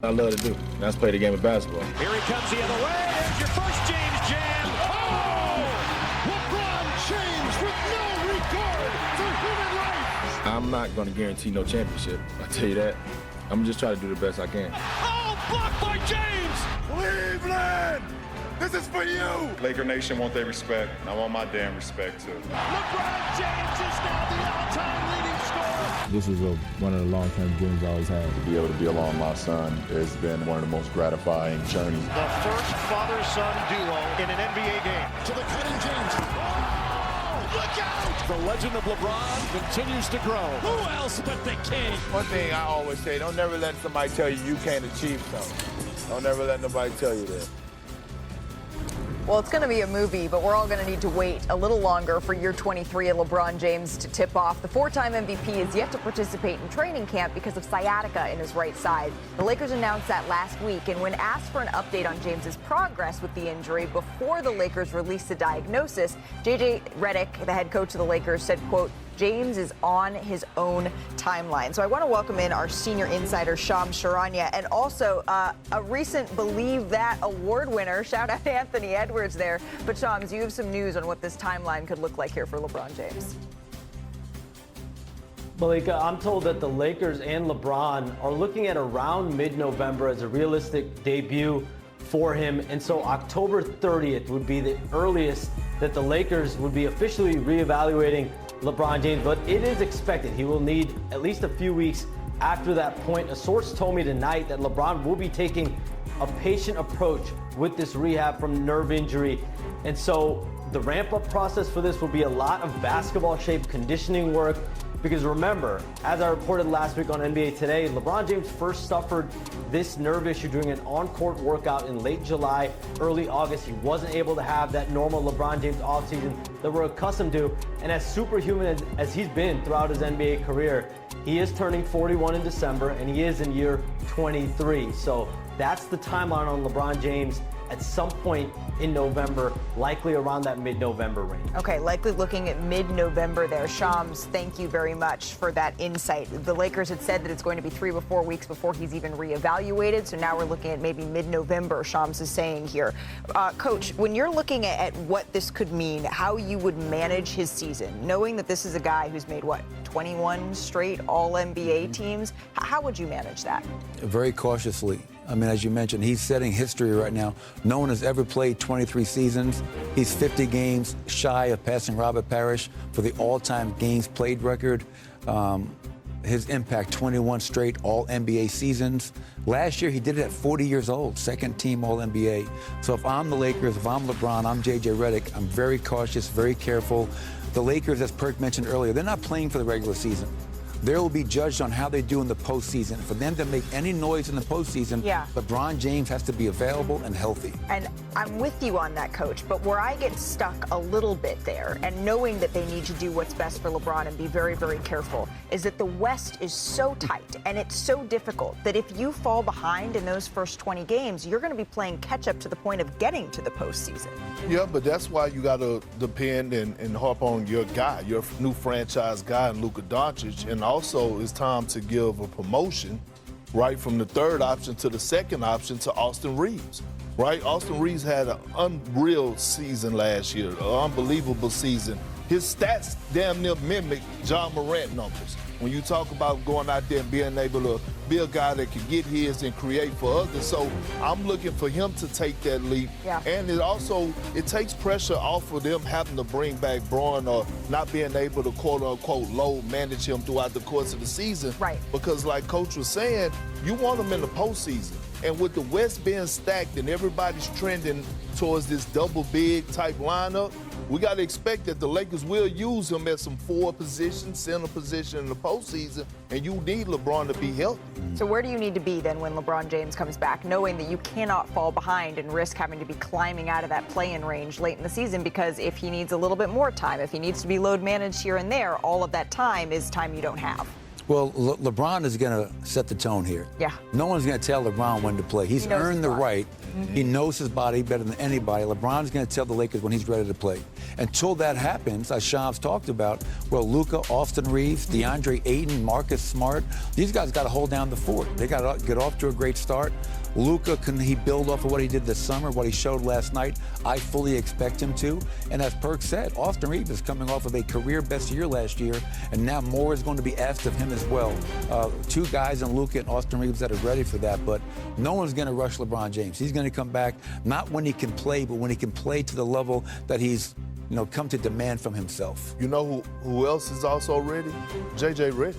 I love to do. That's play the game of basketball. Here he comes the other way. There's your first James jam. Oh! LeBron James with no regard for human life. I'm not going to guarantee no championship. I tell you that. I'm just trying to do the best I can. Oh, blocked by James. Cleveland, this is for you. Laker Nation want their respect, and I want my damn respect too. LeBron James is now the all-time leading scorer. This is one of the long-term dreams I always had. To be able to be along my son has been one of the most gratifying journeys. The first father-son duo in an NBA game. To the cutting James. Oh, look out! The legend of LeBron continues to grow. Who else but the king? One thing I always say, don't never let somebody tell you you can't achieve something. Don't never let nobody tell you that. Well, it's going to be a movie, but we're all going to need to wait a little longer for year 23 of LeBron James to tip off. The four-time MVP is yet to participate in training camp because of sciatica in his right side. The Lakers announced that last week, and when asked for an update on James's progress with the injury before the Lakers released the diagnosis, JJ Redick, the head coach of the Lakers, said, quote, James is on his own timeline. So I want to welcome in our senior insider, Shams Charania, and also a recent Believe That award winner. Shout out to Anthony Edwards there. But Shams, you have some news on what this timeline could look like here for LeBron James. Malika, I'm told that the Lakers and LeBron are looking at around mid-November as a realistic debut for him. And so October 30th would be the earliest that the Lakers would be officially reevaluating LeBron James, but it is expected he will need at least a few weeks after that point. A source told me tonight that LeBron will be taking a patient approach with this rehab from nerve injury. And so the ramp-up process for this will be a lot of basketball shape conditioning work. Because remember, as I reported last week on NBA Today, LeBron James first suffered this nerve issue during an on-court workout in late July, early August. He wasn't able to have that normal LeBron James offseason that we're accustomed to. And as superhuman as he's been throughout his NBA career, he is turning 41 in December, and he is in year 23. So that's the timeline on LeBron James at some point in November, likely around that mid-November range. Okay, likely looking at mid-November there. Shams, thank you very much for that insight. The Lakers had said that it's going to be 3 to 4 weeks before he's even reevaluated, so now we're looking at maybe mid-November, Shams is saying here. Coach, when you're looking at what this could mean, how you would manage his season, knowing that this is a guy who's made, 21 straight All-NBA teams, how would you manage that? Very cautiously. I mean, as you mentioned, he's setting history right now. No one has ever played 23 seasons. He's 50 games shy of passing Robert Parrish for the all-time games played record. His impact, 21 straight All-NBA seasons. Last year, he did it at 40 years old, second team All-NBA. So if I'm the Lakers, if I'm LeBron, I'm JJ Redick, I'm very cautious, very careful. The Lakers, as Perk mentioned earlier, they're not playing for the regular season. They will be judged on how they do in the postseason. For them to make any noise in the postseason, LeBron James has to be available and healthy. And I'm with you on that, Coach, but where I get stuck a little bit there, and knowing that they need to do what's best for LeBron and be very, very careful, is that the West is so tight and it's so difficult that if you fall behind in those first 20 games, you're going to be playing catch-up to the point of getting to the postseason. Yeah, but that's why you got to depend and harp on your guy, your new franchise guy, Luka Doncic. And also, it's time to give a promotion, right, from the third option to the second option to Austin Reeves, right? Austin Reeves had an unreal season last year, an unbelievable season. His stats damn near mimic John Morant numbers. When you talk about going out there and being able to be a guy that can get his and create for others. So I'm looking for him to take that leap. Yeah. And it takes pressure off of them having to bring back Braun or not being able to quote-unquote load manage him throughout the course of the season. Right. Because like Coach was saying, you want him in the postseason. And with the West being stacked and everybody's trending towards this double big type lineup, we got to expect that the Lakers will use him at some forward position, center position in the postseason, and you need LeBron to be healthy. So where do you need to be then when LeBron James comes back, knowing that you cannot fall behind and risk having to be climbing out of that play-in range late in the season? Because if he needs a little bit more time, if he needs to be load managed here and there, all of that time is time you don't have. Well, LeBron is going to set the tone here. Yeah. No one's going to tell LeBron when to play. He's earned the right. He knows his body better than anybody. LeBron's going to tell the Lakers when he's ready to play. Until that happens, as Sham's talked about, well, Luka, Austin Reeves, DeAndre Ayton, Marcus Smart, these guys got to hold down the fort. They got to get off to a great start. Luka, can he build off of what he did this summer, what he showed last night? I fully expect him to. And as Perk said, Austin Reeves is coming off of a career best year last year, and now more is going to be asked of him as well. Two guys in Luka and Austin Reeves that are ready for that, but no one's going to rush LeBron James. He's going to come back, not when he can play, but when he can play to the level that he's come to demand from himself. You know who else is also ready? J.J. Redick.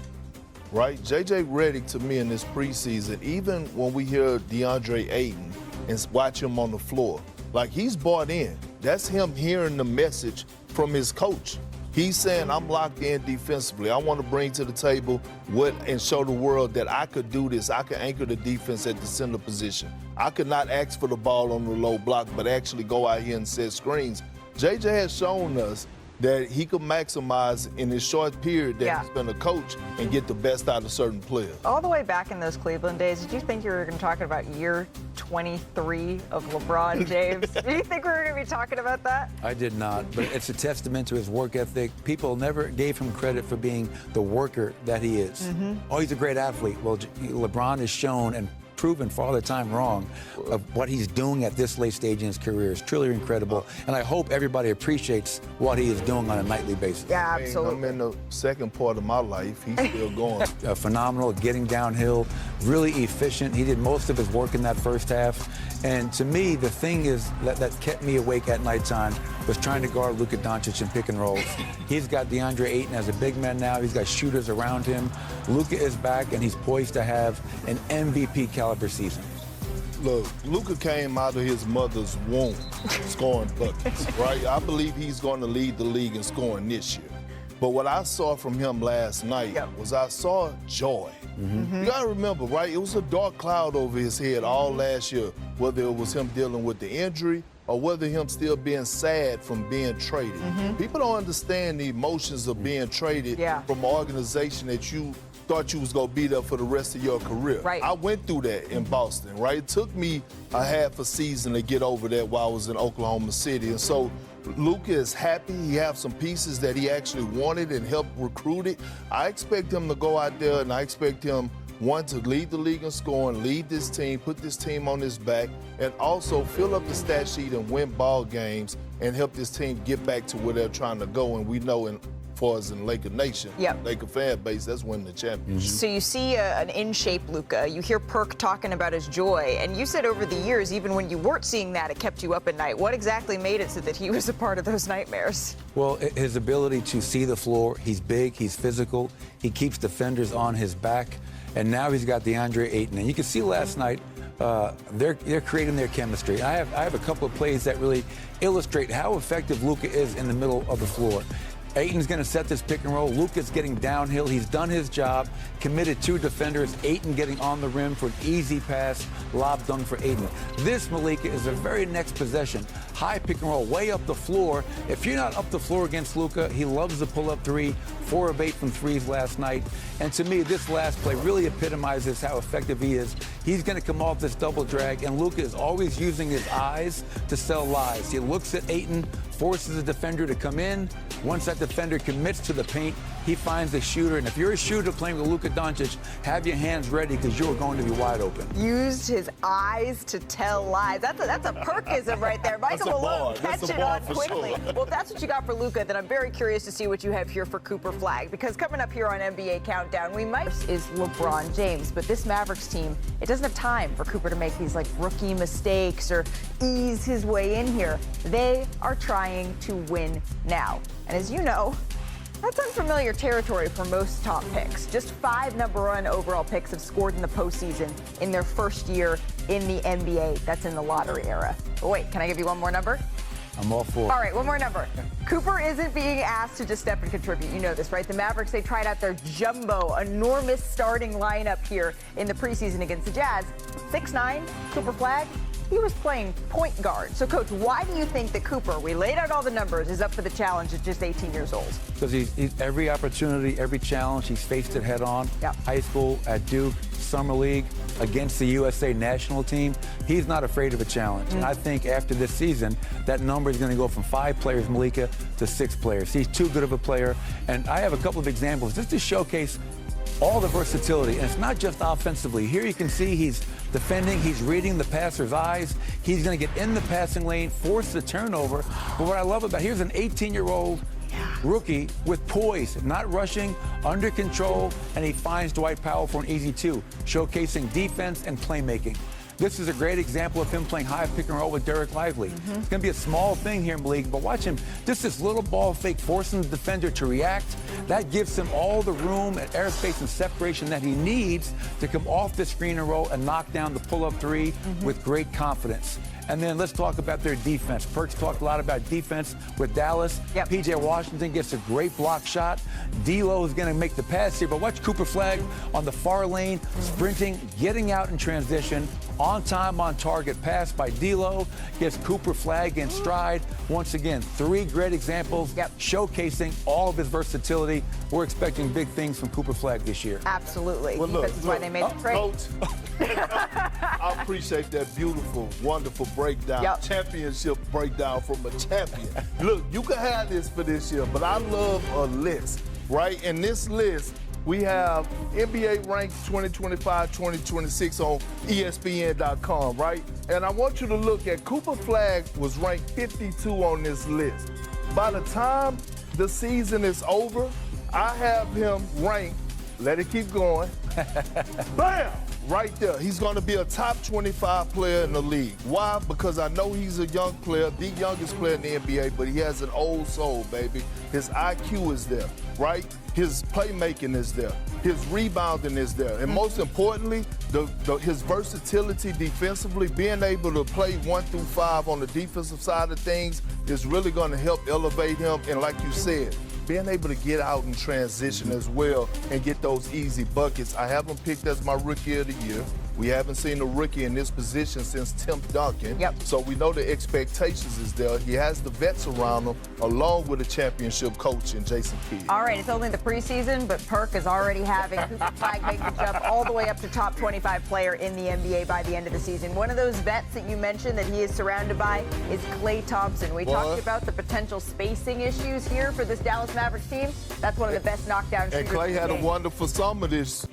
Right? J.J. Redick, to me, in this preseason, even when we hear DeAndre Ayton and watch him on the floor, like, he's bought in. That's him hearing the message from his coach. He's saying, I'm locked in defensively. I want to bring to the table and show the world that I could do this. I could anchor the defense at the center position. I could not ask for the ball on the low block, but actually go out here and set screens. J.J. has shown us that he could maximize in this short period that he's been a coach and get the best out of certain players. All the way back in those Cleveland days, did you think you were going to talk about year 23 of LeBron James? Did you think we were going to be talking about that? I did not, but it's a testament to his work ethic. People never gave him credit for being the worker that he is. Oh, he's a great athlete. Well, LeBron has shown and proven for all the time wrong of what he's doing at this late stage in his career is truly incredible, and I hope everybody appreciates what he is doing on a nightly basis. Yeah, absolutely. I'm in the second part of my life. He's still going. Phenomenal, getting downhill, really efficient. He did most of his work in that first half, and to me, the thing is that kept me awake at nighttime was trying to guard Luka Doncic in pick and rolls. He's got DeAndre Ayton as a big man now. He's got shooters around him. Luka is back, and he's poised to have an MVP caliber season. Look, Luka came out of his mother's womb scoring buckets, right? I believe he's going to lead the league in scoring this year. But what I saw from him last night was I saw joy. You got to remember, right? It was a dark cloud over his head all last year, whether it was him dealing with the injury or whether him still being sad from being traded. People don't understand the emotions of being traded from an organization that you thought you was going to be there for the rest of your career. Right. I went through that in Boston, right? It took me a half a season to get over that while I was in Oklahoma City. And so Luka is happy. He has some pieces that he actually wanted and helped recruit it. I expect him to go out there, and I expect him, one, to lead the league in scoring, lead this team, put this team on his back, and also fill up the stat sheet and win ball games and help this team get back to where they're trying to go. And we know as far as in Laker Nation, Laker fan base, that's winning the championship. So you see an in-shape Luka. You hear Perk talking about his joy. And you said over the years, even when you weren't seeing that, it kept you up at night. What exactly made it so that he was a part of those nightmares? Well, his ability to see the floor. He's big, he's physical. He keeps defenders on his back. And now he's got DeAndre Ayton. And you can see last night, they're creating their chemistry. I have a couple of plays that really illustrate how effective Luka is in the middle of the floor. Ayton's going to set this pick and roll. Luka's getting downhill. He's done his job, committed two defenders. Ayton getting on the rim for an easy pass, lob dunk for Ayton. This, Malika, is the very next possession. High pick and roll, way up the floor. If you're not up the floor against Luka, he loves the pull-up three, 4 of 8 from threes last night. And to me, this last play really epitomizes how effective he is. He's going to come off this double drag, and Luka is always using his eyes to sell lies. He looks at Ayton, forces the defender to come in. Once that defender commits to the paint, he finds the shooter. And if you're a shooter playing with Luka Doncic, have your hands ready because you're going to be wide open. Used his eyes to tell lies. That's a Perkism right there. Michael Malone, catch it on quickly. Sure. Well, if that's what you got for Luka, then I'm very curious to see what you have here for Cooper Flagg. Because coming up here on NBA Countdown, is LeBron James. But this Mavericks team, it doesn't have time for Cooper to make these like rookie mistakes or ease his way in here. They are trying to win now. And as you know, that's unfamiliar territory for most top picks. Just 5 #1 overall picks have scored in the postseason in their first year in the NBA. That's in the lottery era. But wait, can I give you one more number? I'm all for it. All right, one more number. Cooper isn't being asked to just step and contribute. You know this, right? The Mavericks, they tried out their jumbo, enormous starting lineup here in the preseason against the Jazz. 6'9", Cooper Flagg, he was playing point guard. So, Coach, why do you think that Cooper, we laid out all the numbers, is up for the challenge at just 18 years old? Because he's every opportunity, every challenge, he's faced it head on. Yep. High school, at Duke, Summer League, against the USA national team. He's not afraid of a challenge. And I think after this season, that number is going to go from 5 players, Malika, to 6 players. He's too good of a player. And I have a couple of examples just to showcase all the versatility. And it's not just offensively. Here you can see he's defending, he's reading the passer's eyes. He's going to get in the passing lane, force the turnover. But what I love about, here's an 18-year-old rookie with poise, not rushing, under control, and he finds Dwight Powell for an easy 2, showcasing defense and playmaking. This is a great example of him playing high pick and roll with Derek Lively. It's going to be a small thing here in the league, but watch him, just this little ball fake, forcing the defender to react. That gives him all the room and airspace and separation that he needs to come off the screen and roll and knock down the pull-up 3 with great confidence. And then let's talk about their defense. Perks talked a lot about defense with Dallas. Yep. P.J. Washington gets a great block shot. D'Lo is going to make the pass here, but watch Cooper Flagg on the far lane, sprinting, getting out in transition, on time, on target pass by D'Lo, gets Cooper Flagg in stride. Once again, 3 great examples showcasing all of his versatility. We're expecting big things from Cooper Flagg this year. Absolutely. Well, Defense is why they made the trade. Coach, I appreciate that beautiful, wonderful breakdown, championship breakdown from a champion. Look, you can have this for this year, but I love a list, right? In this list, we have NBA ranked 2025-2026 on ESPN.com, right? And I want you to look at Cooper Flagg was ranked 52 on this list. By the time the season is over, I have him ranked, let it keep going, bam! Right there. He's going to be a top 25 player in the league. Why? Because I know he's a young player, the youngest player in the NBA, but he has an old soul, baby. His IQ is there, right? His playmaking is there. His rebounding is there. And most importantly, his versatility defensively, being able to play 1 through 5 on the defensive side of things is really going to help elevate him. And like you said, being able to get out and transition as well and get those easy buckets. I have him picked as my rookie of the year. We haven't seen a rookie in this position since Tim Duncan. So we know the expectations is there. He has the vets around him, along with a championship coach in Jason Kidd. All right, it's only the preseason, but Perk is already having Cooper Flagg make the jump all the way up to top 25 player in the NBA by the end of the season. One of those vets that you mentioned that he is surrounded by is Klay Thompson. We talked about the potential spacing issues here for this Dallas Mavericks team. That's one of the best knockdown shooters. And Klay had a wonderful summer this.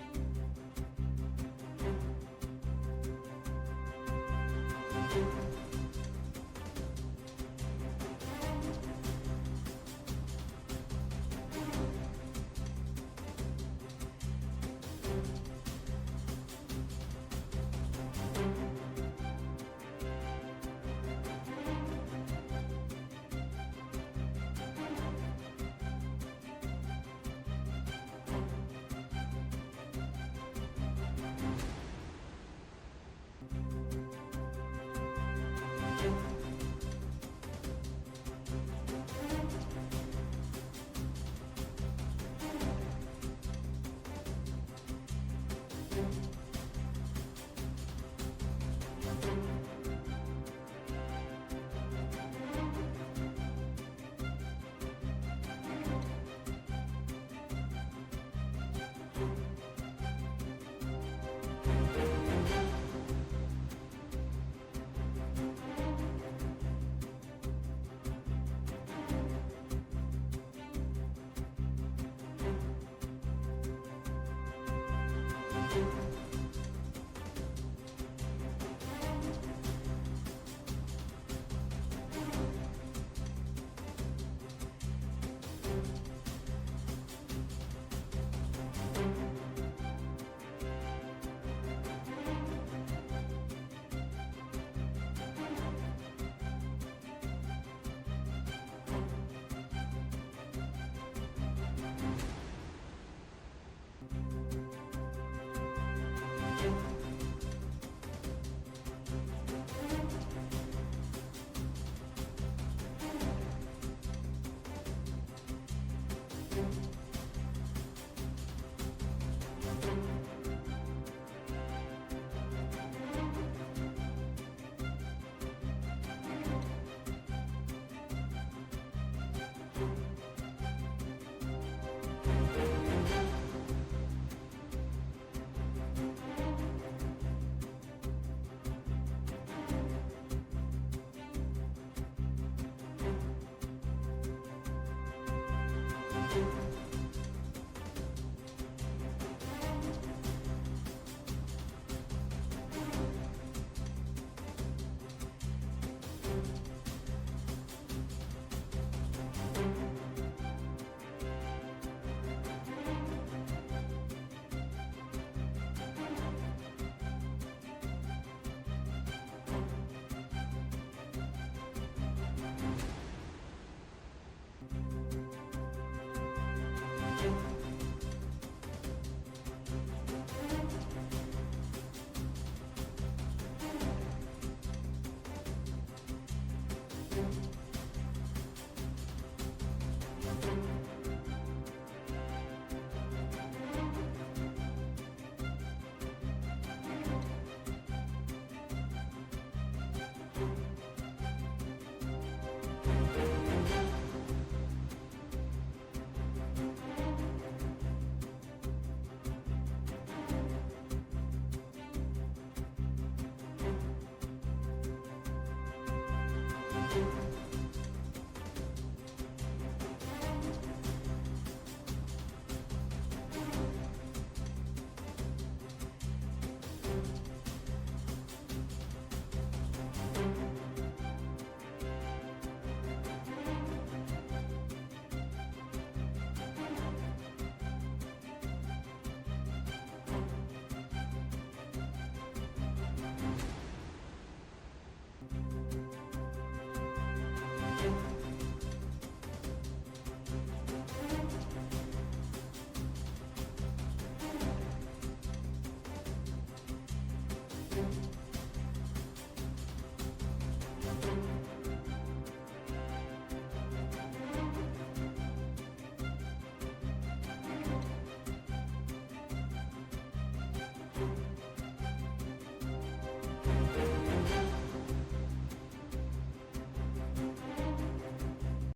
you.